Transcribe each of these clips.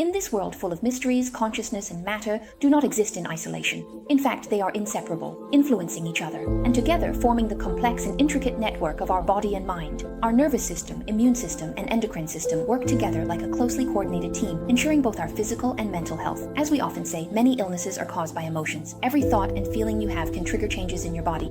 In this world full of mysteries, consciousness and matter do not exist in isolation. In fact, they are inseparable, influencing each other, and together forming the complex and intricate network of our body and mind. Our nervous system, immune system, and endocrine system work together like a closely coordinated team, ensuring both our physical and mental health. As we often say, many illnesses are caused by emotions. Every thought and feeling you have can trigger changes in your body.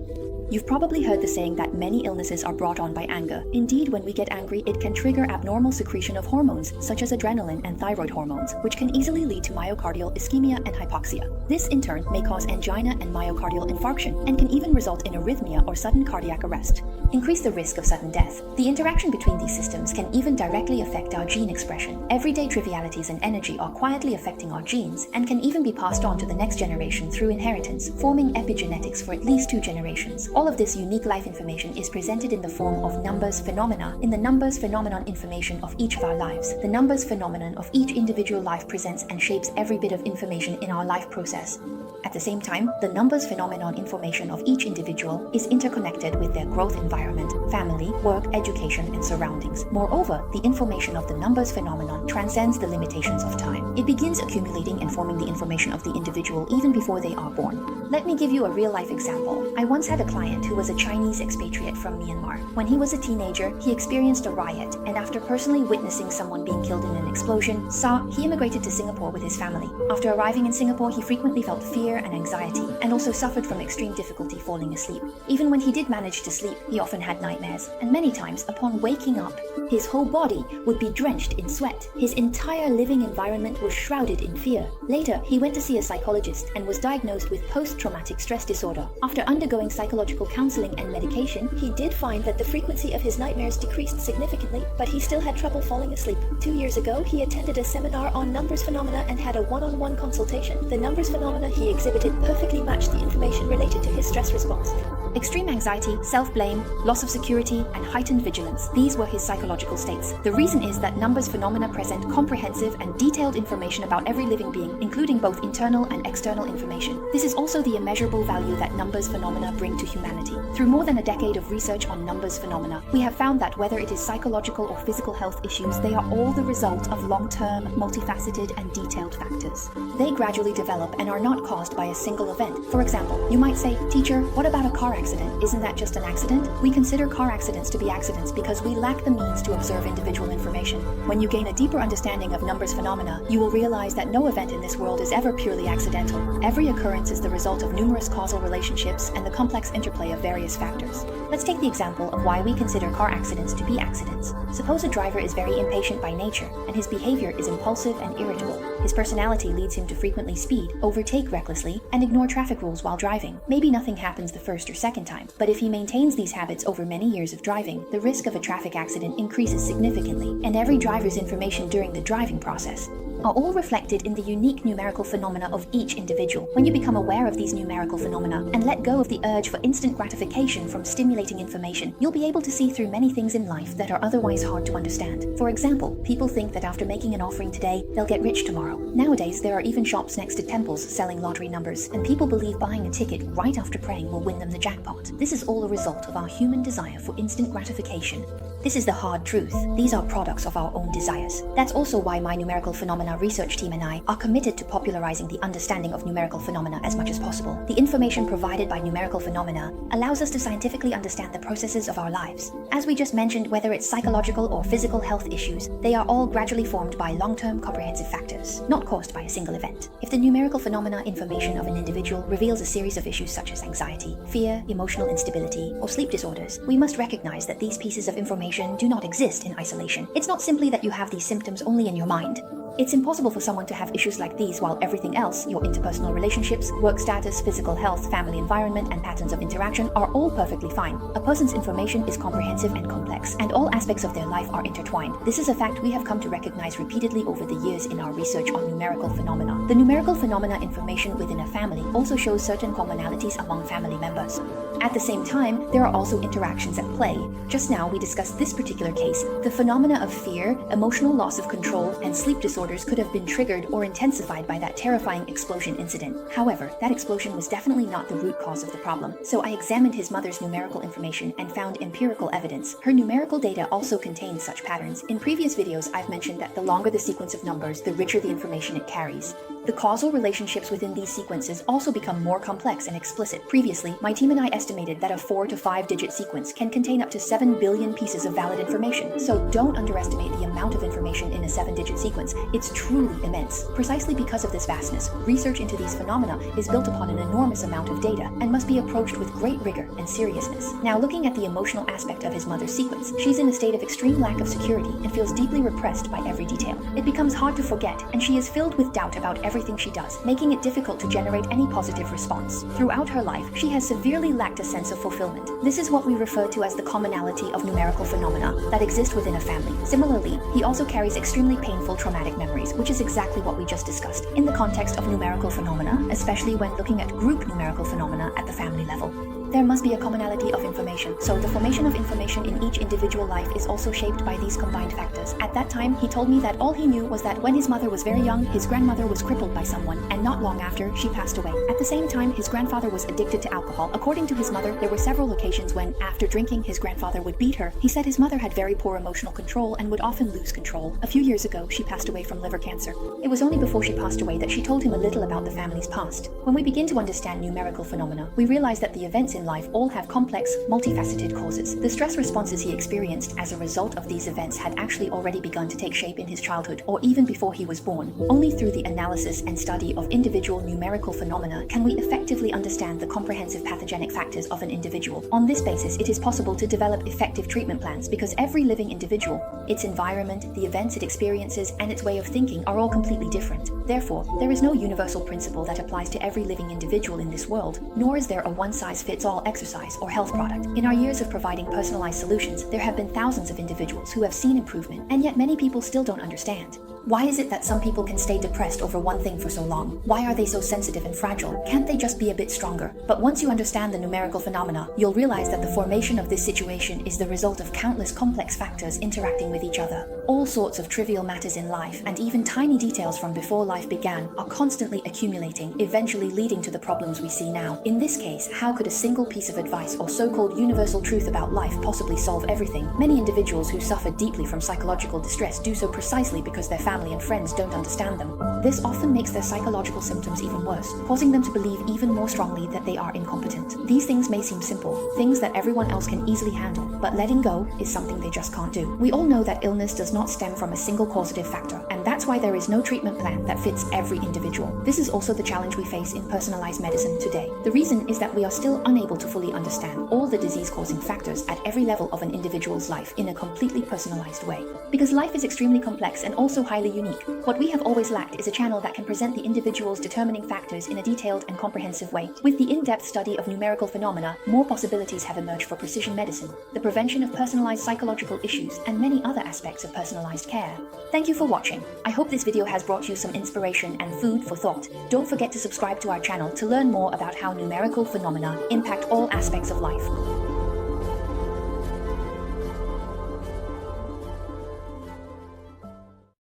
You've probably heard the saying that many illnesses are brought on by anger. Indeed, when we get angry, it can trigger abnormal secretion of hormones, such as adrenaline and thyroid hormones, which can easily lead to myocardial ischemia and hypoxia. This, in turn, may cause angina and myocardial infarction, and can even result in arrhythmia or sudden cardiac arrest. Increase the risk of sudden death. The interaction between these systems can even directly affect our gene expression. Everyday trivialities and energy are quietly affecting our genes, and can even be passed on to the next generation through inheritance, forming epigenetics for at least 2 generations. All of this unique life information is presented in the form of numbers phenomena in the numbers phenomenon information of each of our lives. The numbers phenomenon of each individual life presents and shapes every bit of information in our life process. At the same time, the numbers phenomenon information of each individual is interconnected with their growth environment, family, work, education, and surroundings. Moreover, the information of the numbers phenomenon transcends the limitations of time. It begins accumulating and forming the information of the individual even before they are born. Let me give you a real-life example. I once had a client who was a Chinese expatriate from Myanmar. When he was a teenager, he experienced a riot, and after personally witnessing someone being killed in an explosion, he immigrated to Singapore with his family. After arriving in Singapore, he frequently felt fear and anxiety, and also suffered from extreme difficulty falling asleep. Even when he did manage to sleep, he often had nightmares, and many times, upon waking up, his whole body would be drenched in sweat. His entire living environment was shrouded in fear. Later, he went to see a psychologist and was diagnosed with post-traumatic stress disorder. After undergoing psychological counseling and medication, he did find that the frequency of his nightmares decreased significantly, but he still had trouble falling asleep. 2 years ago, he attended a seminar on numbers phenomena and had a one-on-one consultation. The numbers phenomena he exhibited perfectly matched the information related to his stress response. Extreme anxiety, self-blame, loss of security, and heightened vigilance. These were his psychological states. The reason is that numbers phenomena present comprehensive and detailed information about every living being, including both internal and external information. This is also the immeasurable value that numbers phenomena bring to humanity. Through more than a decade of research on numbers phenomena, we have found that whether it is psychological or physical health issues, they are all the result of long-term, multifaceted, and detailed factors. They gradually develop and are not caused by a single event. For example, you might say, "Teacher, what about a car accident? Isn't that just an accident?" We consider car accidents to be accidents because we lack the means to observe individual information. When you gain a deeper understanding of numbers phenomena, you will realize that no event in this world is ever purely accidental. Every occurrence is the result of numerous causal relationships and the complex interplay of various factors. Let's take the example of why we consider car accidents to be accidents. Suppose a driver is very impatient by nature, and his behavior is impulsive and irritable. His personality leads him to frequently speed, overtake recklessly, and ignore traffic rules while driving. Maybe nothing happens the first or second time, but if he maintains these habits over many years of driving, the risk of a traffic accident increases significantly, and every driver's information during the driving process are all reflected in the unique numerical phenomena of each individual. When you become aware of these numerical phenomena and let go of the urge for instant gratification from stimulating information, you'll be able to see through many things in life that are otherwise hard to understand. For example, people think that after making an offering today, they'll get rich tomorrow. Nowadays, there are even shops next to temples selling lottery numbers, and people believe buying a ticket right after praying will win them the jackpot. This is all a result of our human desire for instant gratification. This is the hard truth. These are products of our own desires. That's also why my numerical phenomena research team and I are committed to popularizing the understanding of numerical phenomena as much as possible. The information provided by numerical phenomena allows us to scientifically understand the processes of our lives. As we just mentioned, whether it's psychological or physical health issues, they are all gradually formed by long-term comprehensive factors, not caused by a single event. If the numerical phenomena information of an individual reveals a series of issues such as anxiety, fear, emotional instability, or sleep disorders, we must recognize that these pieces of information do not exist in isolation. It's not simply that you have these symptoms only in your mind. It's impossible for someone to have issues like these while everything else, your interpersonal relationships, work status, physical health, family environment, and patterns of interaction are all perfectly fine. A person's information is comprehensive and complex, and all aspects of their life are intertwined. This is a fact we have come to recognize repeatedly over the years in our research on numerical phenomena. The numerical phenomena information within a family also shows certain commonalities among family members. At the same time, there are also interactions at play. Just now, we discussed this particular case, the phenomena of fear, emotional loss of control, and sleep disorders could have been triggered or intensified by that terrifying explosion incident. However, that explosion was definitely not the root cause of the problem. So I examined his mother's numerical information and found empirical evidence. Her numerical data also contains such patterns. In previous videos, I've mentioned that the longer the sequence of numbers, the richer the information it carries. The causal relationships within these sequences also become more complex and explicit. Previously, my team and I estimated that a 4 to 5 digit sequence can contain up to 7 billion pieces of valid information. So don't underestimate the amount of information in a 7-digit sequence. It's truly immense. Precisely because of this vastness, research into these phenomena is built upon an enormous amount of data and must be approached with great rigor and seriousness. Now, looking at the emotional aspect of his mother's sequence, she's in a state of extreme lack of security and feels deeply repressed by every detail. It becomes hard to forget, and she is filled with doubt about everything she does, making it difficult to generate any positive response. Throughout her life, she has severely lacked a sense of fulfillment. This is what we refer to as the commonality of numerical phenomena that exist within a family. Similarly, he also carries extremely painful traumatic memories, which is exactly what we just discussed. In the context of numerical phenomena, especially when looking at group numerical phenomena at the family level, there must be a commonality of information. So the formation of information in each individual life is also shaped by these combined factors. At that time, he told me that all he knew was that when his mother was very young, his grandmother was crippled by someone, and not long after, she passed away. At the same time, his grandfather was addicted to alcohol. According to his mother, there were several occasions when, after drinking, his grandfather would beat her. He said his mother had very poor emotional control and would often lose control. A few years ago, she passed away from liver cancer. It was only before she passed away that she told him a little about the family's past. When we begin to understand numerical phenomena, we realize that the events in life all have complex, multifaceted causes. The stress responses he experienced as a result of these events had actually already begun to take shape in his childhood, or even before he was born. Only through the analysis and study of individual numerical phenomena can we effectively understand the comprehensive pathogenic factors of an individual. On this basis, it is possible to develop effective treatment plans because every living individual, its environment, the events it experiences, and its way of thinking are all completely different. Therefore, there is no universal principle that applies to every living individual in this world, nor is there a one-size-fits-all exercise or health product. In our years of providing personalized solutions, there have been thousands of individuals who have seen improvement, and yet many people still don't understand. Why is it that some people can stay depressed over one thing for so long? Why are they so sensitive and fragile? Can't they just be a bit stronger? But once you understand the numerical phenomena, you'll realize that the formation of this situation is the result of countless complex factors interacting with each other. All sorts of trivial matters in life, and even tiny details from before life began, are constantly accumulating, eventually leading to the problems we see now. In this case, how could a single piece of advice or so-called universal truth about life possibly solve everything? Many individuals who suffer deeply from psychological distress do so precisely because their family and friends don't understand them. This often makes their psychological symptoms even worse, causing them to believe even more strongly that they are incompetent. These things may seem simple, things that everyone else can easily handle, but letting go is something they just can't do. We all know that illness does not stem from a single causative factor, and that's why there is no treatment plan that fits every individual. This is also the challenge we face in personalized medicine today. The reason is that we are still unable to fully understand all the disease-causing factors at every level of an individual's life in a completely personalized way. Because life is extremely complex and also highly unique, what we have always lacked is a channel that can present the individual's determining factors in a detailed and comprehensive way. With the in-depth study of numerical phenomena, more possibilities have emerged for precision medicine, the prevention of personalized psychological issues, and many other aspects of personalized care. Thank you for watching. I hope this video has brought you some inspiration and food for thought. Don't forget to subscribe to our channel to learn more about how numerical phenomena impact all aspects of life.